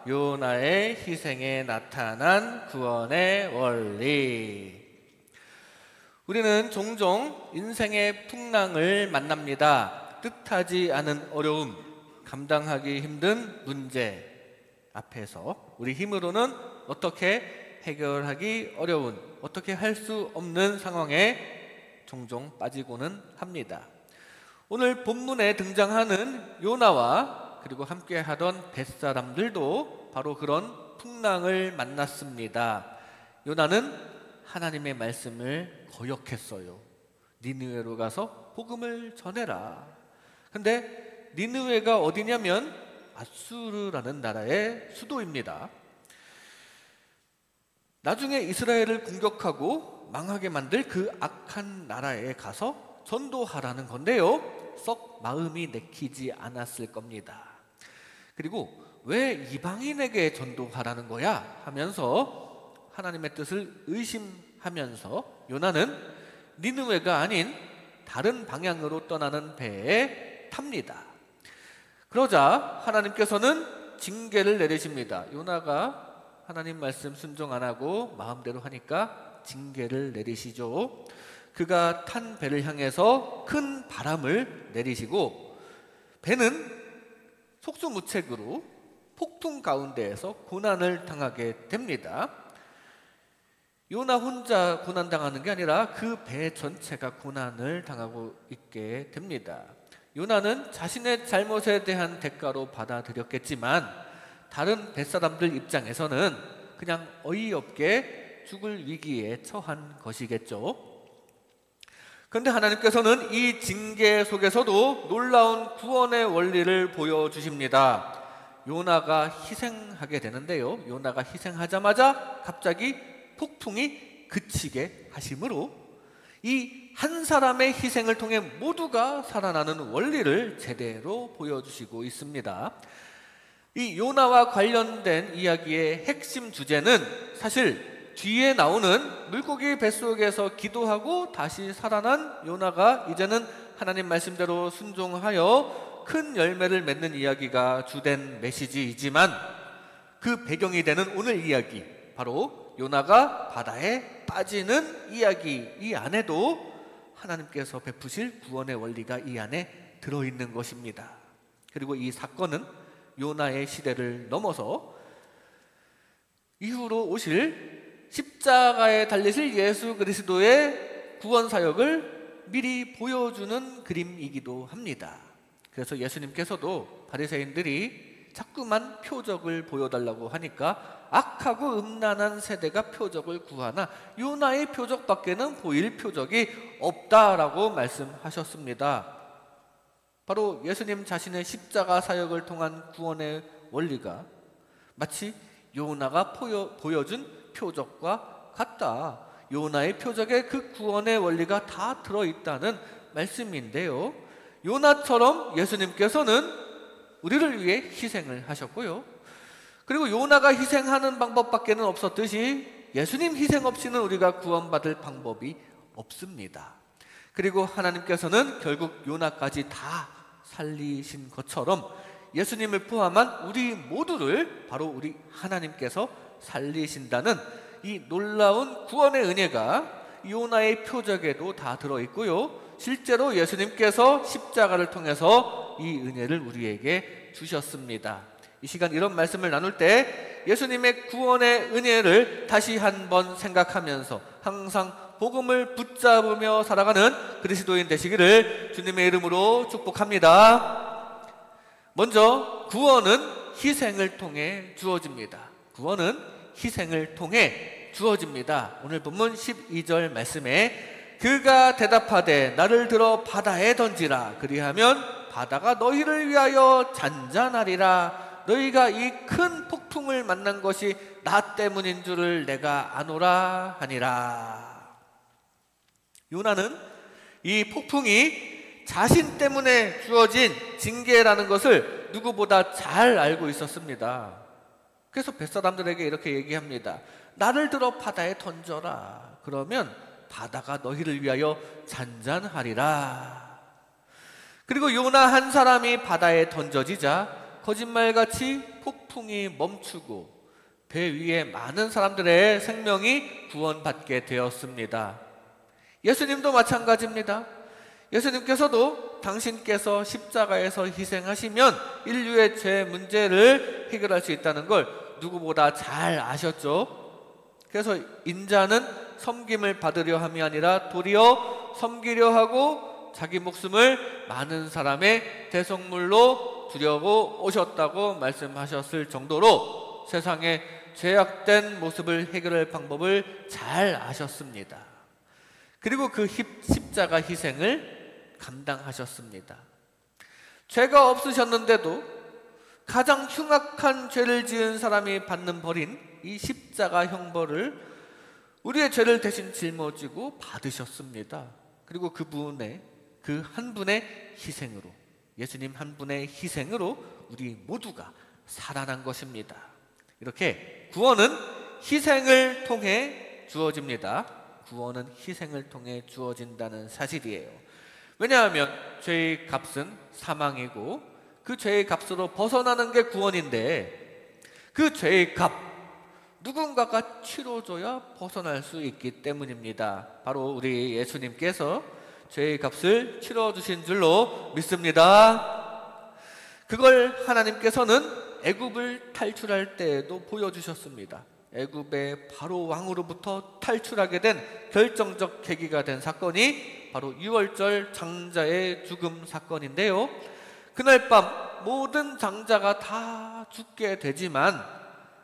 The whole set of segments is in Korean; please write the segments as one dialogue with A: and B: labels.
A: 요나의 희생에 나타난 구원의 원리. 우리는 종종 인생의 풍랑을 만납니다. 뜻하지 않은 어려움, 감당하기 힘든 문제 앞에서 우리 힘으로는 어떻게 해결하기 어려운, 어떻게 할 수 없는 상황에 종종 빠지고는 합니다. 오늘 본문에 등장하는 요나와 그리고 함께 하던 뱃사람들도 바로 그런 풍랑을 만났습니다. 요나는 하나님의 말씀을 거역했어요. 니느웨로 가서 복음을 전해라. 근데 니느웨가 어디냐면 아수르라는 나라의 수도입니다. 나중에 이스라엘을 공격하고 망하게 만들 그 악한 나라에 가서 전도하라는 건데요, 썩 마음이 내키지 않았을 겁니다. 그리고 왜 이방인에게 전도하라는 거야? 하면서 하나님의 뜻을 의심하면서 요나는 니느웨가 아닌 다른 방향으로 떠나는 배에 탑니다. 그러자 하나님께서는 징계를 내리십니다. 요나가 하나님 말씀 순종 안 하고 마음대로 하니까 징계를 내리시죠. 그가 탄 배를 향해서 큰 바람을 내리시고 배는 속수무책으로 폭풍 가운데에서 고난을 당하게 됩니다. 요나 혼자 고난당하는 게 아니라 그 배 전체가 고난을 당하고 있게 됩니다. 요나는 자신의 잘못에 대한 대가로 받아들였겠지만 다른 뱃사람들 입장에서는 그냥 어이없게 죽을 위기에 처한 것이겠죠. 그런데 하나님께서는 이 징계 속에서도 놀라운 구원의 원리를 보여주십니다. 요나가 희생하게 되는데요, 요나가 희생하자마자 갑자기 폭풍이 그치게 하심으로 이 한 사람의 희생을 통해 모두가 살아나는 원리를 제대로 보여주시고 있습니다. 이 요나와 관련된 이야기의 핵심 주제는 사실 뒤에 나오는 물고기 뱃속에서 기도하고 다시 살아난 요나가 이제는 하나님 말씀대로 순종하여 큰 열매를 맺는 이야기가 주된 메시지이지만 그 배경이 되는 오늘 이야기, 바로 요나가 바다에 빠지는 이야기, 이 안에도 하나님께서 베푸실 구원의 원리가 이 안에 들어있는 것입니다. 그리고 이 사건은 요나의 시대를 넘어서 이후로 오실 십자가에 달리실 예수 그리스도의 구원 사역을 미리 보여주는 그림이기도 합니다. 그래서 예수님께서도 바리새인들이 자꾸만 표적을 보여달라고 하니까 악하고 음란한 세대가 표적을 구하나 요나의 표적밖에는 보일 표적이 없다라고 말씀하셨습니다. 바로 예수님 자신의 십자가 사역을 통한 구원의 원리가 마치 요나가 보여준 표적과 같다. 요나의 표적에 그 구원의 원리가 다 들어있다는 말씀인데요, 요나처럼 예수님께서는 우리를 위해 희생을 하셨고요, 그리고 요나가 희생하는 방법밖에는 없었듯이 예수님 희생 없이는 우리가 구원받을 방법이 없습니다. 그리고 하나님께서는 결국 요나까지 다 살리신 것처럼 예수님을 포함한 우리 모두를 바로 우리 하나님께서 살리신다는 이 놀라운 구원의 은혜가 요나의 표적에도 다 들어있고요, 실제로 예수님께서 십자가를 통해서 이 은혜를 우리에게 주셨습니다. 이 시간 이런 말씀을 나눌 때 예수님의 구원의 은혜를 다시 한번 생각하면서 항상 복음을 붙잡으며 살아가는 그리스도인 되시기를 주님의 이름으로 축복합니다. 먼저 구원은 희생을 통해 주어집니다. 구원은 희생을 통해 주어집니다. 오늘 본문 12절 말씀에 그가 대답하되 나를 들어 바다에 던지라. 그리하면 바다가 너희를 위하여 잔잔하리라. 너희가 이 큰 폭풍을 만난 것이 나 때문인 줄을 내가 아노라 하니라. 요나는 이 폭풍이 자신 때문에 주어진 징계라는 것을 누구보다 잘 알고 있었습니다. 그래서 뱃사람들에게 이렇게 얘기합니다. 나를 들어 바다에 던져라. 그러면 바다가 너희를 위하여 잔잔하리라. 그리고 요나 한 사람이 바다에 던져지자 거짓말같이 폭풍이 멈추고 배 위에 많은 사람들의 생명이 구원받게 되었습니다. 예수님도 마찬가지입니다. 예수님께서도 당신께서 십자가에서 희생하시면 인류의 죄 문제를 해결할 수 있다는 걸 누구보다 잘 아셨죠. 그래서 인자는 섬김을 받으려 함이 아니라 도리어 섬기려 하고 자기 목숨을 많은 사람의 대속물로 주려고 오셨다고 말씀하셨을 정도로 세상의 죄악된 모습을 해결할 방법을 잘 아셨습니다. 그리고 그 십자가 희생을 감당하셨습니다. 죄가 없으셨는데도 가장 흉악한 죄를 지은 사람이 받는 벌인 이 십자가 형벌을 우리의 죄를 대신 짊어지고 받으셨습니다. 그리고 그 한 분의 희생으로, 예수님 한 분의 희생으로 우리 모두가 살아난 것입니다. 이렇게 구원은 희생을 통해 주어집니다. 구원은 희생을 통해 주어진다는 사실이에요. 왜냐하면 죄의 값은 사망이고 그 죄의 값으로 벗어나는 게 구원인데, 그 죄의 값 누군가가 치러줘야 벗어날 수 있기 때문입니다. 바로 우리 예수님께서 죄의 값을 치러주신 줄로 믿습니다. 그걸 하나님께서는 애굽을 탈출할 때에도 보여주셨습니다. 애굽의 바로 왕으로부터 탈출하게 된 결정적 계기가 된 사건이 바로 유월절 장자의 죽음 사건인데요. 그날 밤 모든 장자가 다 죽게 되지만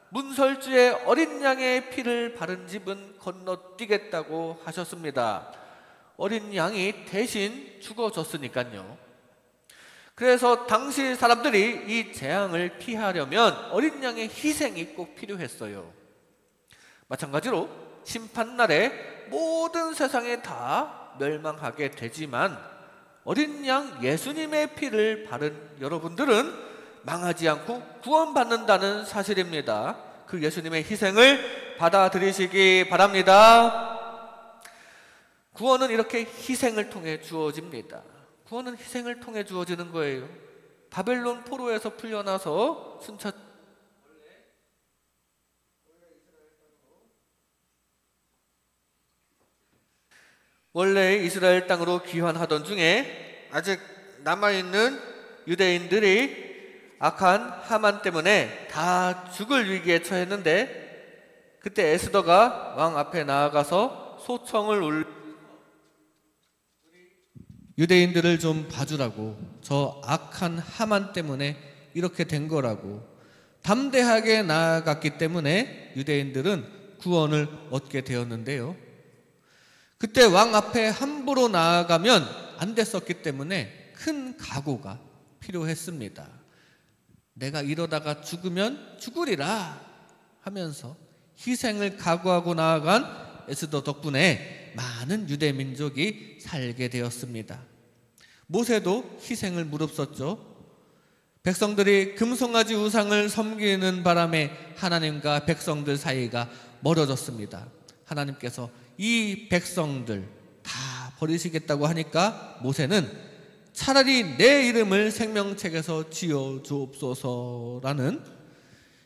A: 문설주에 어린 양의 피를 바른 집은 건너뛰겠다고 하셨습니다. 어린 양이 대신 죽어졌으니까요. 그래서 당시 사람들이 이 재앙을 피하려면 어린 양의 희생이 꼭 필요했어요. 마찬가지로 심판날에 모든 세상이 다 멸망하게 되지만 어린 양 예수님의 피를 바른 여러분들은 망하지 않고 구원받는다는 사실입니다. 그 예수님의 희생을 받아들이시기 바랍니다. 구원은 이렇게 희생을 통해 주어집니다. 구원은 희생을 통해 주어지는 거예요. 바벨론 포로에서 풀려나서 순차 원래 이스라엘 땅으로 귀환하던 중에 아직 남아있는 유대인들이 악한 하만 때문에 다 죽을 위기에 처했는데, 그때 에스더가 왕 앞에 나아가서 소청을 올려 유대인들을 좀 봐주라고, 저 악한 하만 때문에 이렇게 된 거라고 담대하게 나아갔기 때문에 유대인들은 구원을 얻게 되었는데요. 그때 왕 앞에 함부로 나아가면 안 됐었기 때문에 큰 각오가 필요했습니다. 내가 이러다가 죽으면 죽으리라 하면서 희생을 각오하고 나아간 에스더 덕분에 많은 유대 민족이 살게 되었습니다. 모세도 희생을 무릅썼죠. 백성들이 금송아지 우상을 섬기는 바람에 하나님과 백성들 사이가 멀어졌습니다. 하나님께서 이 백성들 다 버리시겠다고 하니까 모세는 차라리 내 이름을 생명책에서 지어 주옵소서라는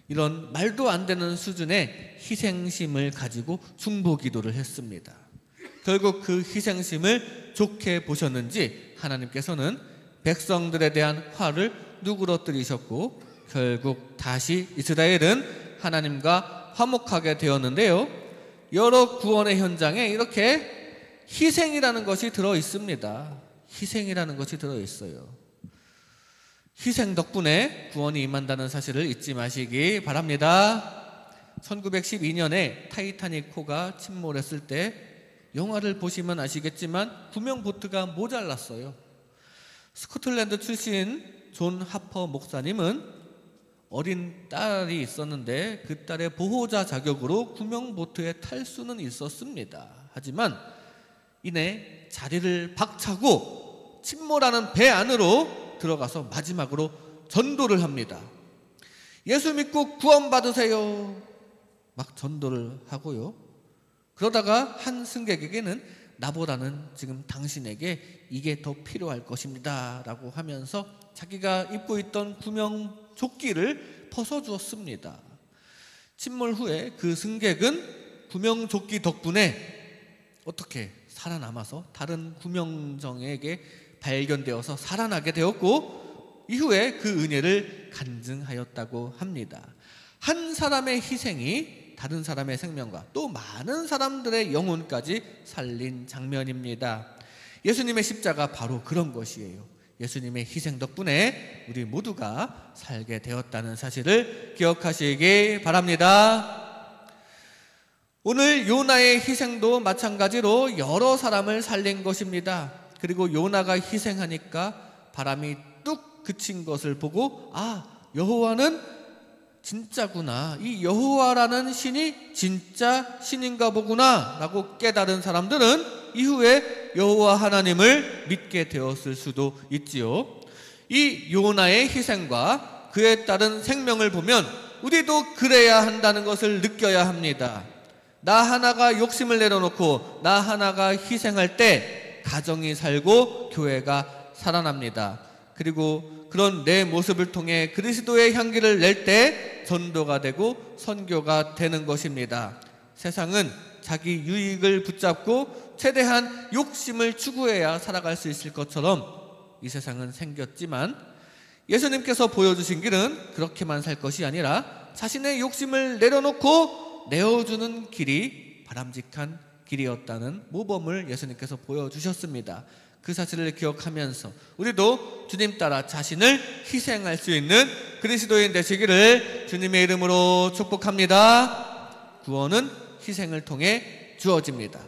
A: 이런 말도 안 되는 수준의 희생심을 가지고 중보기도를 했습니다. 결국 그 희생심을 좋게 보셨는지 하나님께서는 백성들에 대한 화를 누그러뜨리셨고 결국 다시 이스라엘은 하나님과 화목하게 되었는데요. 여러 구원의 현장에 이렇게 희생이라는 것이 들어 있습니다. 희생이라는 것이 들어 있어요. 희생 덕분에 구원이 임한다는 사실을 잊지 마시기 바랍니다. 1912년에 타이타닉호가 침몰했을 때 영화를 보시면 아시겠지만 구명보트가 모자랐어요. 스코틀랜드 출신 존 하퍼 목사님은 어린 딸이 있었는데 그 딸의 보호자 자격으로 구명보트에 탈 수는 있었습니다. 하지만 이내 자리를 박차고 침몰하는 배 안으로 들어가서 마지막으로 전도를 합니다. 예수 믿고 구원받으세요. 막 전도를 하고요. 그러다가 한 승객에게는 나보다는 지금 당신에게 이게 더 필요할 것입니다 라고 하면서 자기가 입고 있던 구명 구명조끼를 벗어주었습니다. 침몰 후에 그 승객은 구명조끼 덕분에 어떻게 살아남아서 다른 구명정에게 발견되어서 살아나게 되었고, 이후에 그 은혜를 간증하였다고 합니다. 한 사람의 희생이 다른 사람의 생명과 또 많은 사람들의 영혼까지 살린 장면입니다. 예수님의 십자가 바로 그런 것이에요. 예수님의 희생 덕분에 우리 모두가 살게 되었다는 사실을 기억하시기 바랍니다. 오늘 요나의 희생도 마찬가지로 여러 사람을 살린 것입니다. 그리고 요나가 희생하니까 바람이 뚝 그친 것을 보고, 아, 여호와는 진짜구나, 이 여호와라는 신이 진짜 신인가 보구나 라고 깨달은 사람들은 이후에 여호와 하나님을 믿게 되었을 수도 있지요. 이 요나의 희생과 그에 따른 생명을 보면 우리도 그래야 한다는 것을 느껴야 합니다. 나 하나가 욕심을 내려놓고 나 하나가 희생할 때 가정이 살고 교회가 살아납니다. 그리고 그런 내 모습을 통해 그리스도의 향기를 낼 때 전도가 되고 선교가 되는 것입니다. 세상은 자기 유익을 붙잡고 최대한 욕심을 추구해야 살아갈 수 있을 것처럼 이 세상은 생겼지만, 예수님께서 보여주신 길은 그렇게만 살 것이 아니라 자신의 욕심을 내려놓고 내어주는 길이 바람직한 길이었다는 모범을 예수님께서 보여주셨습니다. 그 사실을 기억하면서 우리도 주님 따라 자신을 희생할 수 있는 그리스도인 되시기를 주님의 이름으로 축복합니다. 구원은 희생을 통해 주어집니다.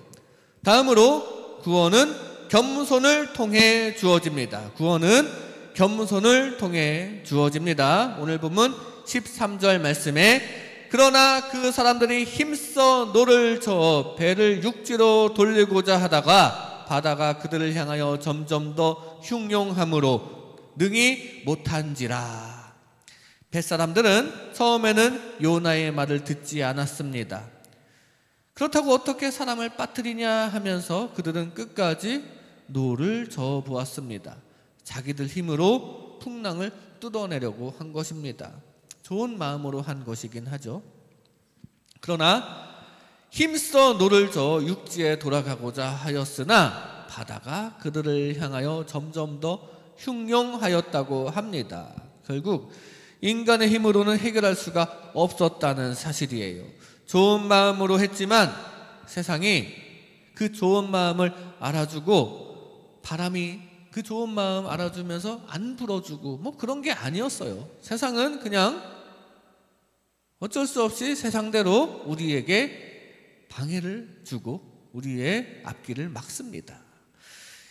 A: 다음으로 구원은 겸손을 통해 주어집니다. 구원은 겸손을 통해 주어집니다. 오늘 본문 13절 말씀에 그러나 그 사람들이 힘써 노를 저어 배를 육지로 돌리고자 하다가 바다가 그들을 향하여 점점 더 흉용함으로 능히 못한지라. 뱃사람들은 처음에는 요나의 말을 듣지 않았습니다. 그렇다고 어떻게 사람을 빠뜨리냐 하면서 그들은 끝까지 노를 저어 보았습니다. 자기들 힘으로 풍랑을 뜯어내려고 한 것입니다. 좋은 마음으로 한 것이긴 하죠. 그러나 힘써 노를 저어 육지에 돌아가고자 하였으나 바다가 그들을 향하여 점점 더 흉용하였다고 합니다. 결국 인간의 힘으로는 해결할 수가 없었다는 사실이에요. 좋은 마음으로 했지만 세상이 그 좋은 마음을 알아주고, 바람이 그 좋은 마음 알아주면서 안 불어주고 뭐 그런 게 아니었어요. 세상은 그냥 어쩔 수 없이 세상대로 우리에게 방해를 주고 우리의 앞길을 막습니다.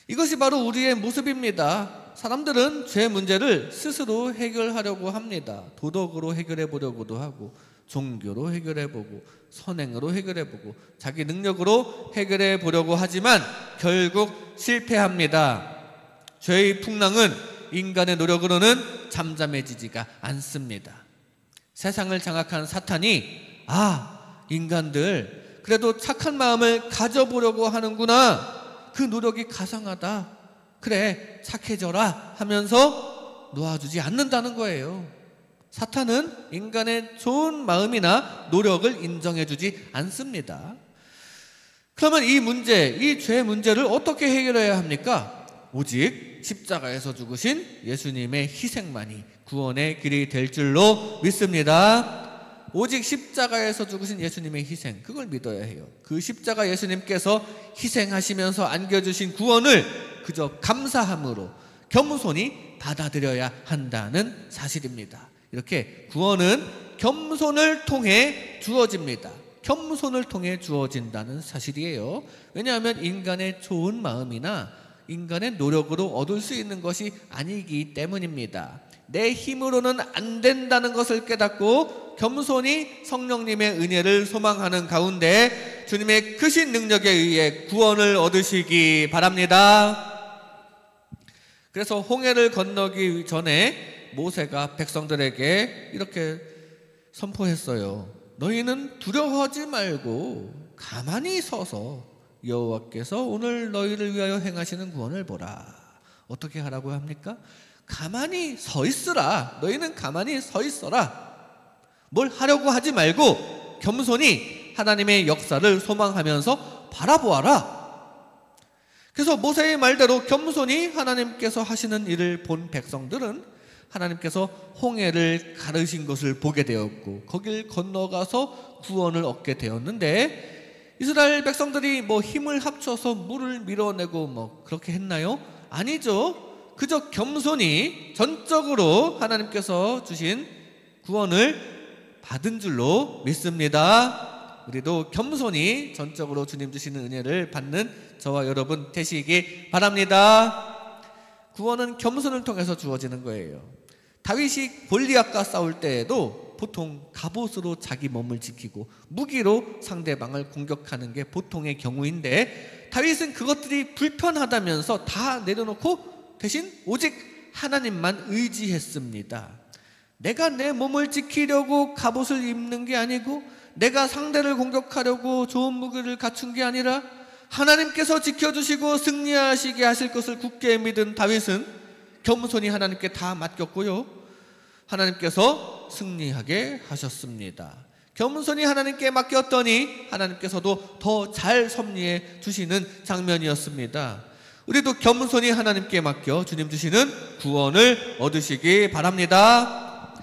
A: 이것이 바로 우리의 모습입니다. 사람들은 죄 문제를 스스로 해결하려고 합니다. 도덕으로 해결해 보려고도 하고, 종교로 해결해 보고, 선행으로 해결해 보고, 자기 능력으로 해결해 보려고 하지만 결국 실패합니다. 죄의 풍랑은 인간의 노력으로는 잠잠해지지가 않습니다. 세상을 장악한 사탄이, 인간들 그래도 착한 마음을 가져보려고 하는구나, 그 노력이 가상하다, 그래 착해져라 하면서 놓아주지 않는다는 거예요. 사탄은 인간의 좋은 마음이나 노력을 인정해주지 않습니다. 그러면 이 문제, 이 죄 문제를 어떻게 해결해야 합니까? 오직 십자가에서 죽으신 예수님의 희생만이 구원의 길이 될 줄로 믿습니다. 오직 십자가에서 죽으신 예수님의 희생, 그걸 믿어야 해요. 그 십자가 예수님께서 희생하시면서 안겨주신 구원을 그저 감사함으로 겸손히 받아들여야 한다는 사실입니다. 이렇게 구원은 겸손을 통해 주어집니다. 겸손을 통해 주어진다는 사실이에요. 왜냐하면 인간의 좋은 마음이나 인간의 노력으로 얻을 수 있는 것이 아니기 때문입니다. 내 힘으로는 안 된다는 것을 깨닫고 겸손히 성령님의 은혜를 소망하는 가운데 주님의 크신 능력에 의해 구원을 얻으시기 바랍니다. 그래서 홍해를 건너기 전에 모세가 백성들에게 이렇게 선포했어요. 너희는 두려워하지 말고 가만히 서서 여호와께서 오늘 너희를 위하여 행하시는 구원을 보라. 어떻게 하라고 합니까? 가만히 서 있으라. 너희는 가만히 서 있어라. 뭘 하려고 하지 말고 겸손히 하나님의 역사를 소망하면서 바라보아라. 그래서 모세의 말대로 겸손히 하나님께서 하시는 일을 본 백성들은 하나님께서 홍해를 가르신 것을 보게 되었고 거길 건너가서 구원을 얻게 되었는데, 이스라엘 백성들이 뭐 힘을 합쳐서 물을 밀어내고 그렇게 했나요? 아니죠. 그저 겸손히 전적으로 하나님께서 주신 구원을 받은 줄로 믿습니다. 우리도 겸손히 전적으로 주님 주시는 은혜를 받는 저와 여러분 되시기 바랍니다. 구원은 겸손을 통해서 주어지는 거예요. 다윗이 골리앗과 싸울 때에도 보통 갑옷으로 자기 몸을 지키고 무기로 상대방을 공격하는 게 보통의 경우인데, 다윗은 그것들이 불편하다면서 다 내려놓고 대신 오직 하나님만 의지했습니다. 내가 내 몸을 지키려고 갑옷을 입는 게 아니고 내가 상대를 공격하려고 좋은 무기를 갖춘 게 아니라 하나님께서 지켜주시고 승리하시게 하실 것을 굳게 믿은 다윗은 겸손히 하나님께 다 맡겼고요, 하나님께서 승리하게 하셨습니다. 겸손히 하나님께 맡겼더니 하나님께서도 더 잘 섭리해 주시는 장면이었습니다. 우리도 겸손히 하나님께 맡겨 주님 주시는 구원을 얻으시기 바랍니다.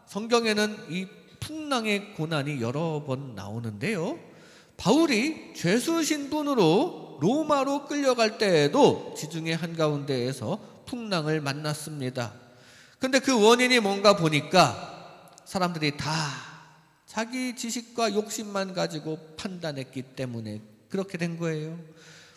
A: 성경에는 이 풍랑의 고난이 여러 번 나오는데요, 바울이 죄수 신분으로 로마로 끌려갈 때에도 지중해 한가운데에서 풍랑을 만났습니다. 근데 그 원인이 뭔가 보니까 사람들이 다 자기 지식과 욕심만 가지고 판단했기 때문에 그렇게 된 거예요.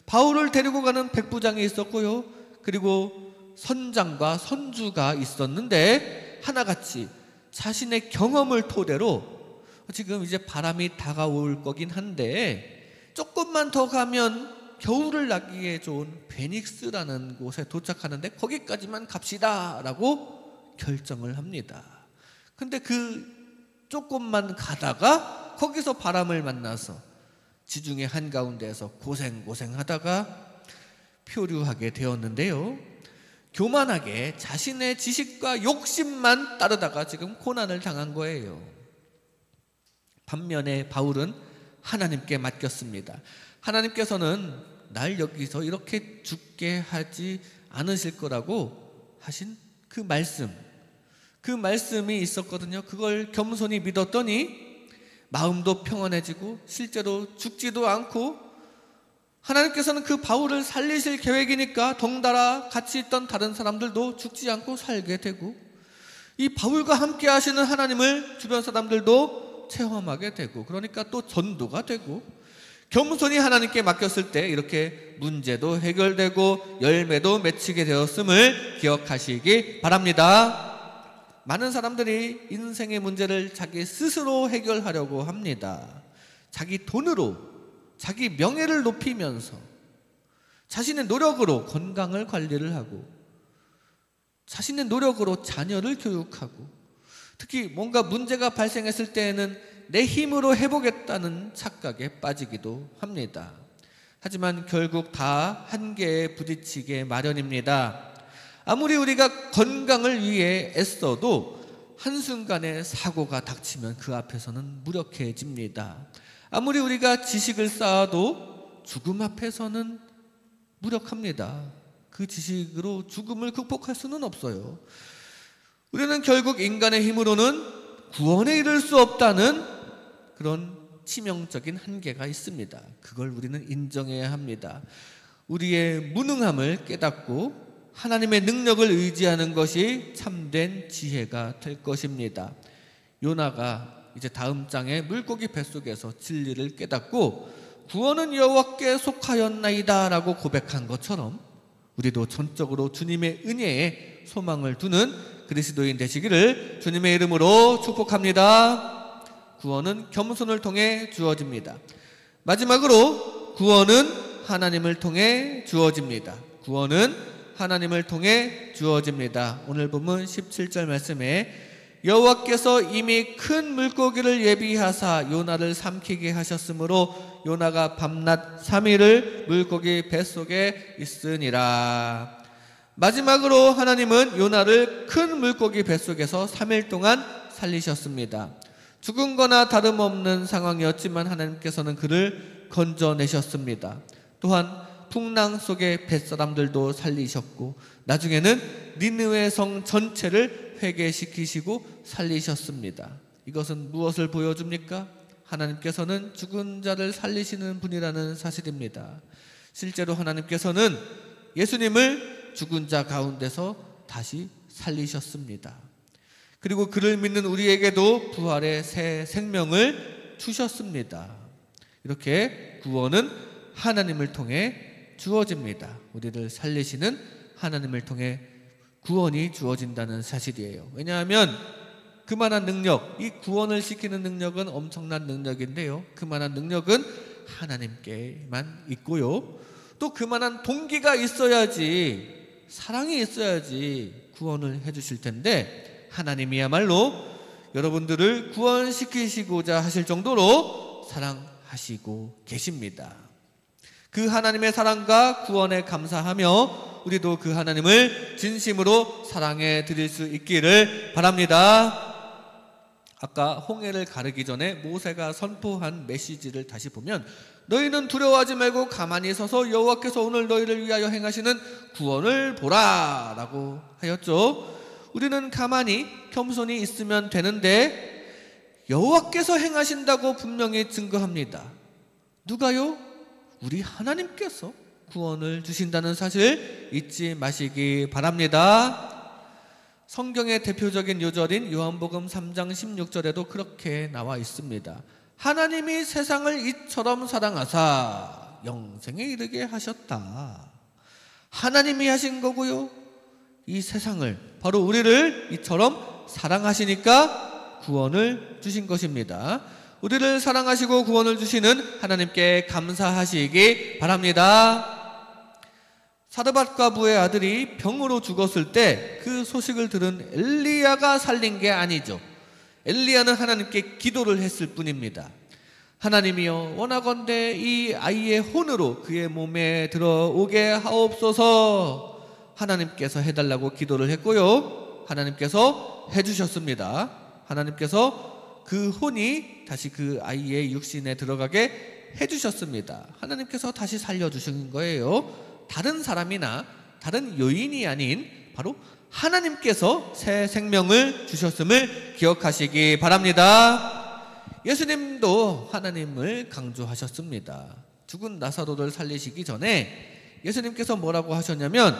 A: 바울을 데리고 가는 백부장이 있었고요, 그리고 선장과 선주가 있었는데 하나같이 자신의 경험을 토대로 지금 이제 바람이 다가올 거긴 한데 조금만 더 가면 겨울을 나기에 좋은 베닉스라는 곳에 도착하는데 거기까지만 갑시다 라고 결정을 합니다. 근데 그 조금만 가다가 거기서 바람을 만나서 지중해 한가운데에서 고생하다가 표류하게 되었는데요, 교만하게 자신의 지식과 욕심만 따르다가 지금 고난을 당한 거예요. 반면에 바울은 하나님께 맡겼습니다. 하나님께서는 날 여기서 이렇게 죽게 하지 않으실 거라고 하신 그 말씀이 있었거든요. 그걸 겸손히 믿었더니 마음도 평안해지고 실제로 죽지도 않고, 하나님께서는 그 바울을 살리실 계획이니까 덩달아 같이 있던 다른 사람들도 죽지 않고 살게 되고, 이 바울과 함께 하시는 하나님을 주변 사람들도 체험하게 되고, 그러니까 또 전도가 되고, 겸손히 하나님께 맡겼을 때 이렇게 문제도 해결되고 열매도 맺히게 되었음을 기억하시기 바랍니다. 많은 사람들이 인생의 문제를 자기 스스로 해결하려고 합니다. 자기 돈으로, 자기 명예를 높이면서 자신의 노력으로 건강을 관리를 하고 자신의 노력으로 자녀를 교육하고, 특히 뭔가 문제가 발생했을 때에는 내 힘으로 해보겠다는 착각에 빠지기도 합니다. 하지만 결국 다 한계에 부딪히게 마련입니다. 아무리 우리가 건강을 위해 애써도 한순간에 사고가 닥치면 그 앞에서는 무력해집니다. 아무리 우리가 지식을 쌓아도 죽음 앞에서는 무력합니다. 그 지식으로 죽음을 극복할 수는 없어요. 우리는 결국 인간의 힘으로는 구원에 이를 수 없다는 그런 치명적인 한계가 있습니다. 그걸 우리는 인정해야 합니다. 우리의 무능함을 깨닫고 하나님의 능력을 의지하는 것이 참된 지혜가 될 것입니다. 요나가 이제 다음 장에 물고기 뱃속에서 진리를 깨닫고 구원은 여호와께 속하였나이다 라고 고백한 것처럼 우리도 전적으로 주님의 은혜에 소망을 두는 그리스도인 되시기를 주님의 이름으로 축복합니다. 구원은 겸손을 통해 주어집니다. 마지막으로 구원은 하나님을 통해 주어집니다. 구원은 하나님을 통해 주어집니다. 오늘 본문 17절 말씀에 여호와께서 이미 큰 물고기를 예비하사 요나를 삼키게 하셨으므로 요나가 밤낮 3일을 물고기 뱃속에 있으니라. 마지막으로 하나님은 요나를 큰 물고기 뱃속에서 3일 동안 살리셨습니다. 죽은 거나 다름없는 상황이었지만 하나님께서는 그를 건져내셨습니다. 또한 풍랑 속의 뱃사람들도 살리셨고 나중에는 니느웨 성 전체를 회개시키시고 살리셨습니다. 이것은 무엇을 보여줍니까? 하나님께서는 죽은 자를 살리시는 분이라는 사실입니다. 실제로 하나님께서는 예수님을 죽은 자 가운데서 다시 살리셨습니다. 그리고 그를 믿는 우리에게도 부활의 새 생명을 주셨습니다. 이렇게 구원은 하나님을 통해 주어집니다. 우리를 살리시는 하나님을 통해 구원이 주어진다는 사실이에요. 왜냐하면 그만한 능력, 이 구원을 시키는 능력은 엄청난 능력인데요, 그만한 능력은 하나님께만 있고요, 또 그만한 동기가 있어야지, 사랑이 있어야지 구원을 해주실 텐데 하나님이야말로 여러분들을 구원시키시고자 하실 정도로 사랑하시고 계십니다. 그 하나님의 사랑과 구원에 감사하며 우리도 그 하나님을 진심으로 사랑해 드릴 수 있기를 바랍니다. 아까 홍해를 가르기 전에 모세가 선포한 메시지를 다시 보면 너희는 두려워하지 말고 가만히 서서 여호와께서 오늘 너희를 위하여 행하시는 구원을 보라 라고 하였죠. 우리는 가만히 겸손히 있으면 되는데 여호와께서 행하신다고 분명히 증거합니다. 누가요? 우리 하나님께서 구원을 주신다는 사실 잊지 마시기 바랍니다. 성경의 대표적인 요절인 요한복음 3장 16절에도 그렇게 나와 있습니다. 하나님이 세상을 이처럼 사랑하사 영생에 이르게 하셨다. 하나님이 하신 거고요, 이 세상을, 바로 우리를 이처럼 사랑하시니까 구원을 주신 것입니다. 우리를 사랑하시고 구원을 주시는 하나님께 감사하시기 바랍니다. 사르밧과부의 아들이 병으로 죽었을 때 그 소식을 들은 엘리야가 살린 게 아니죠. 엘리야는 하나님께 기도를 했을 뿐입니다. 하나님이여, 원하건대 이 아이의 혼으로 그의 몸에 들어오게 하옵소서. 하나님께서 해달라고 기도를 했고요, 하나님께서 해주셨습니다. 하나님께서 그 혼이 다시 그 아이의 육신에 들어가게 해주셨습니다. 하나님께서 다시 살려주신 거예요. 다른 사람이나 다른 요인이 아닌 바로 하나님께서 새 생명을 주셨음을 기억하시기 바랍니다. 예수님도 하나님을 강조하셨습니다. 죽은 나사로를 살리시기 전에 예수님께서 뭐라고 하셨냐면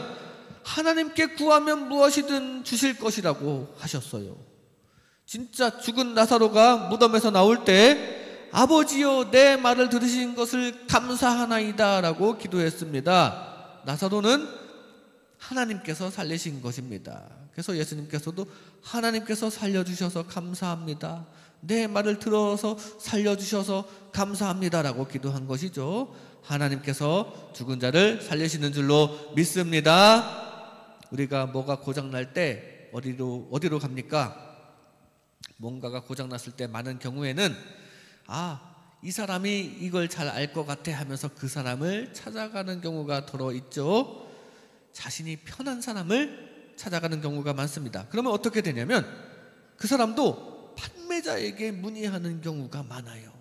A: 하나님께 구하면 무엇이든 주실 것이라고 하셨어요. 진짜 죽은 나사로가 무덤에서 나올 때 아버지여 내 말을 들으신 것을 감사하나이다 라고 기도했습니다. 나사로는 하나님께서 살리신 것입니다. 그래서 예수님께서도 하나님께서 살려주셔서 감사합니다, 내 말을 들어서 살려주셔서 감사합니다 라고 기도한 것이죠. 하나님께서 죽은 자를 살리시는 줄로 믿습니다. 우리가 뭐가 고장날 때 어디로 갑니까? 뭔가가 고장났을 때 많은 경우에는 이 사람이 이걸 잘 알 것 같아 하면서 그 사람을 찾아가는 경우가 더러 있죠. 자신이 편한 사람을 찾아가는 경우가 많습니다. 그러면 어떻게 되냐면 그 사람도 판매자에게 문의하는 경우가 많아요.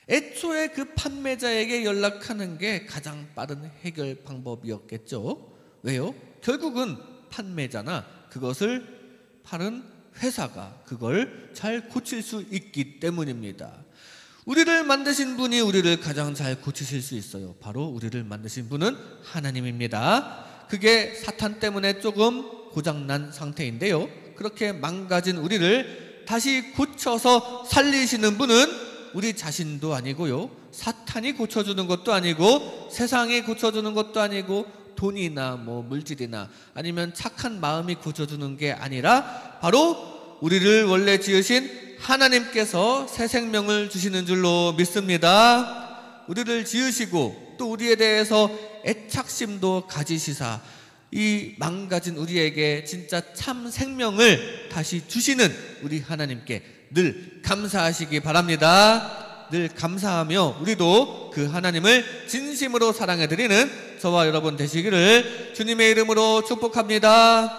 A: 애초에 그 판매자에게 연락하는 게 가장 빠른 해결 방법이었겠죠. 왜요? 결국은 판매자나 그것을 파는 회사가 그걸 잘 고칠 수 있기 때문입니다. 우리를 만드신 분이 우리를 가장 잘 고치실 수 있어요. 바로 우리를 만드신 분은 하나님입니다. 그게 사탄 때문에 조금 고장난 상태인데요, 그렇게 망가진 우리를 다시 고쳐서 살리시는 분은 우리 자신도 아니고요, 사탄이 고쳐주는 것도 아니고 세상이 고쳐주는 것도 아니고 돈이나 물질이나 아니면 착한 마음이 고쳐주는 게 아니라 바로 우리를 원래 지으신 하나님께서 새 생명을 주시는 줄로 믿습니다. 우리를 지으시고 또 우리에 대해서 애착심도 가지시사 이 망가진 우리에게 진짜 참 생명을 다시 주시는 우리 하나님께 늘 감사하시기 바랍니다. 늘 감사하며 우리도 그 하나님을 진심으로 사랑해드리는 저와 여러분 되시기를 주님의 이름으로 축복합니다.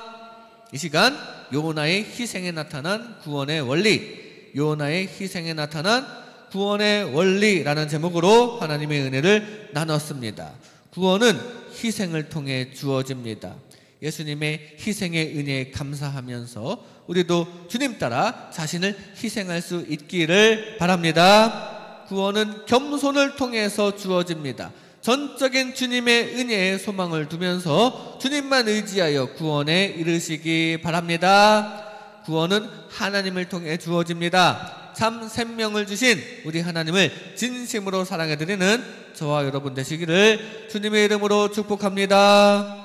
A: 이 시간 요나의 희생에 나타난 구원의 원리, 요나의 희생에 나타난 구원의 원리라는 제목으로 하나님의 은혜를 나눴습니다. 구원은 희생을 통해 주어집니다. 예수님의 희생의 은혜에 감사하면서 우리도 주님 따라 자신을 희생할 수 있기를 바랍니다. 구원은 겸손을 통해서 주어집니다. 전적인 주님의 은혜에 소망을 두면서 주님만 의지하여 구원에 이르시기 바랍니다. 구원은 하나님을 통해 주어집니다. 참 생명을 주신 우리 하나님을 진심으로 사랑해드리는 저와 여러분 되시기를 주님의 이름으로 축복합니다.